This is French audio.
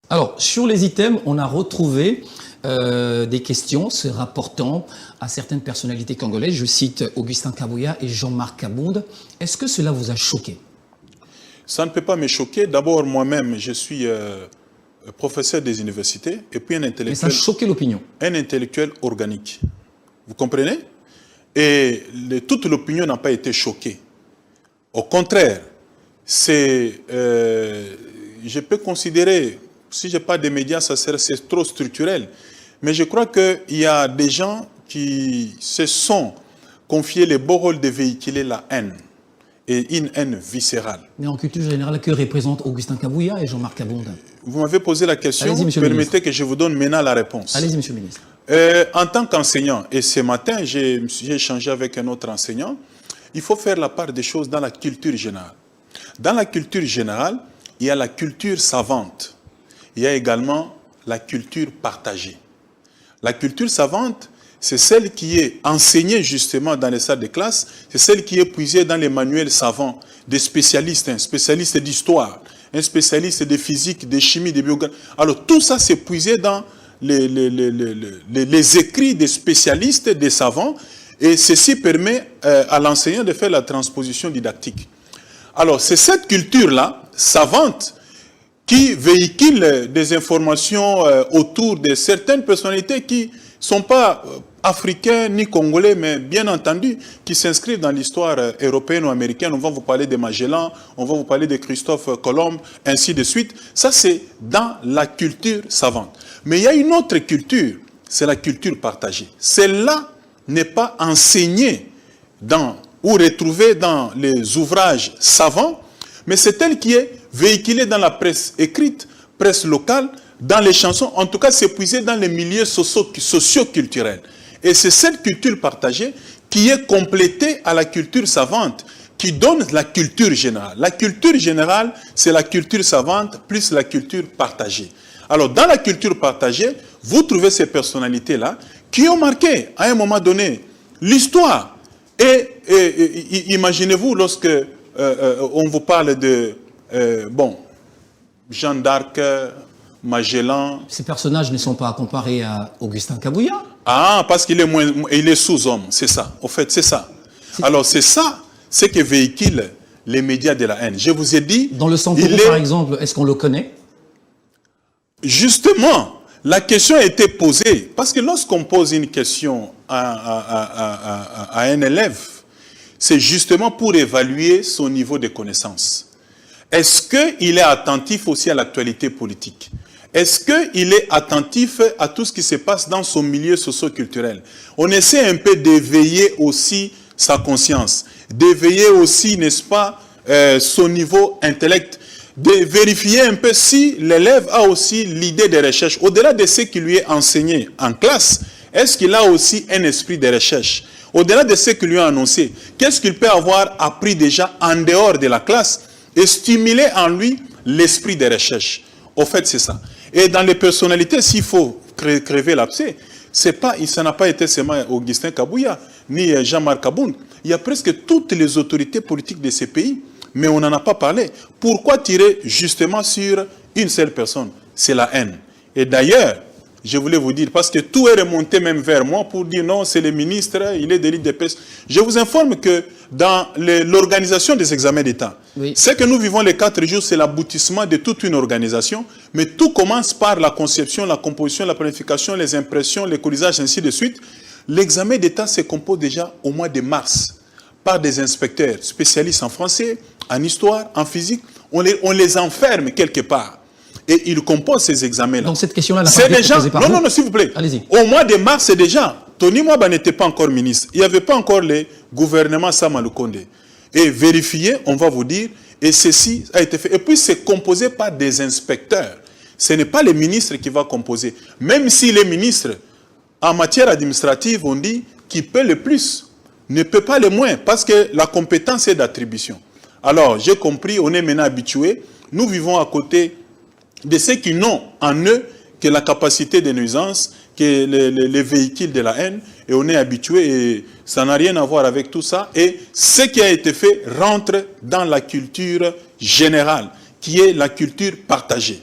Alors, sur les items, on a retrouvé des questions se rapportant à certaines personnalités congolaises. Je cite Augustin Kabuya et Jean-Marc Kabound. Est-ce que cela vous a choqué? Ça ne peut pas me choquer. D'abord, moi-même, je suis professeur des universités et puis un intellectuel. Mais ça a choqué l'opinion. Un intellectuel organique. Vous comprenez? Et toute l'opinion n'a pas été choquée. Au contraire, je peux considérer, si je n'ai pas de médias, c'est trop structurel. Mais je crois qu'il y a des gens qui se sont confiés le beau rôle de véhiculer la haine. Et une haine viscérale. Mais en culture générale, que représentent Augustin Kabuya et Jean-Marc Kabound? Vous m'avez posé la question, permettez que je vous donne maintenant la réponse. Allez-y, monsieur le ministre. En tant qu'enseignant, et ce matin, j'ai échangé avec un autre enseignant, il faut faire la part des choses dans la culture générale. Dans la culture générale, il y a la culture savante. Il y a également la culture partagée. La culture savante, c'est celle qui est enseignée justement dans les salles de classe, c'est celle qui est puisée dans les manuels savants des spécialistes, un spécialiste d'histoire, un spécialiste de physique, de chimie, de biographie. Alors tout ça c'est puisé dans les écrits des spécialistes, des savants, et ceci permet à l'enseignant de faire la transposition didactique. Alors c'est cette culture-là, savante, qui véhicule des informations autour de certaines personnalités qui ne sont pas africains ni congolais, mais bien entendu, qui s'inscrivent dans l'histoire européenne ou américaine. On va vous parler de Magellan, on va vous parler de Christophe Colomb, ainsi de suite. Ça, c'est dans la culture savante. Mais il y a une autre culture, c'est la culture partagée. Celle-là n'est pas enseignée ou retrouvée dans les ouvrages savants, mais c'est elle qui est véhiculée dans la presse écrite, presse locale, dans les chansons. En tout cas, c'est puisé dans les milieux socio-culturels. Et c'est cette culture partagée qui est complétée à la culture savante, qui donne la culture générale. La culture générale, c'est la culture savante plus la culture partagée. Alors, dans la culture partagée, vous trouvez ces personnalités-là qui ont marqué, à un moment donné, l'histoire. Et imaginez-vous, lorsque on vous parle de, Jeanne d'Arc, Magellan. Ces personnages ne sont pas comparés à Augustin Kabuya. Ah, parce qu'il est sous-homme, c'est ça. Au fait, c'est ça. Alors, c'est ça, ce que véhicule les médias de la haine. Je vous ai dit... Dans le Santoro, par exemple, est-ce qu'on le connaît? Justement, la question a été posée. Parce que lorsqu'on pose une question à un élève, c'est justement pour évaluer son niveau de connaissance. Est-ce qu'il est attentif aussi à l'actualité politique? Est-ce qu'il est attentif à tout ce qui se passe dans son milieu socio-culturel? On essaie un peu d'éveiller aussi sa conscience, d'éveiller aussi, n'est-ce pas, son niveau intellect, de vérifier un peu si l'élève a aussi l'idée de recherche. Au-delà de ce qui lui est enseigné en classe, est-ce qu'il a aussi un esprit de recherche? Au-delà de ce qu'il lui a annoncé, qu'est-ce qu'il peut avoir appris déjà en dehors de la classe et stimuler en lui l'esprit de recherche? Au fait, c'est ça. Et dans les personnalités, s'il faut crever l'abcès, ça n'a pas été seulement Augustin Kabuya, ni Jean-Marc Kabound. Il y a presque toutes les autorités politiques de ces pays, mais on n'en a pas parlé. Pourquoi tirer justement sur une seule personne? C'est la haine. Et d'ailleurs, je voulais vous dire, parce que tout est remonté même vers moi pour dire non, c'est le ministre, il est d'élite de peste. Je vous informe que dans l'organisation des examens d'État, oui, ce que nous vivons les 4 jours, c'est l'aboutissement de toute une organisation, mais tout commence par la conception, la composition, la planification, les impressions, les colisages, ainsi de suite. L'examen d'État se compose déjà au mois de mars par des inspecteurs spécialistes en français, en histoire, en physique. On les enferme quelque part. Et ils composent ces examens-là. Donc cette question-là, c'est déjà... Non, s'il vous plaît. Allez-y. Au mois de mars, c'est déjà... Tony Mwaba n'était pas encore ministre. Il n'y avait pas encore le gouvernement Sama Lukonde. Et vérifier, on va vous dire, et ceci a été fait. Et puis c'est composé par des inspecteurs. Ce n'est pas le ministre qui va composer. Même si les ministres, en matière administrative, on dit qui peut le plus, ne peut pas le moins, parce que la compétence est d'attribution. Alors, j'ai compris, on est maintenant habitué. Nous vivons à côté de ceux qui n'ont en eux que la capacité de nuisance, que les véhicules de la haine, et on est habitué, et ça n'a rien à voir avec tout ça. Et ce qui a été fait rentre dans la culture générale, qui est la culture partagée.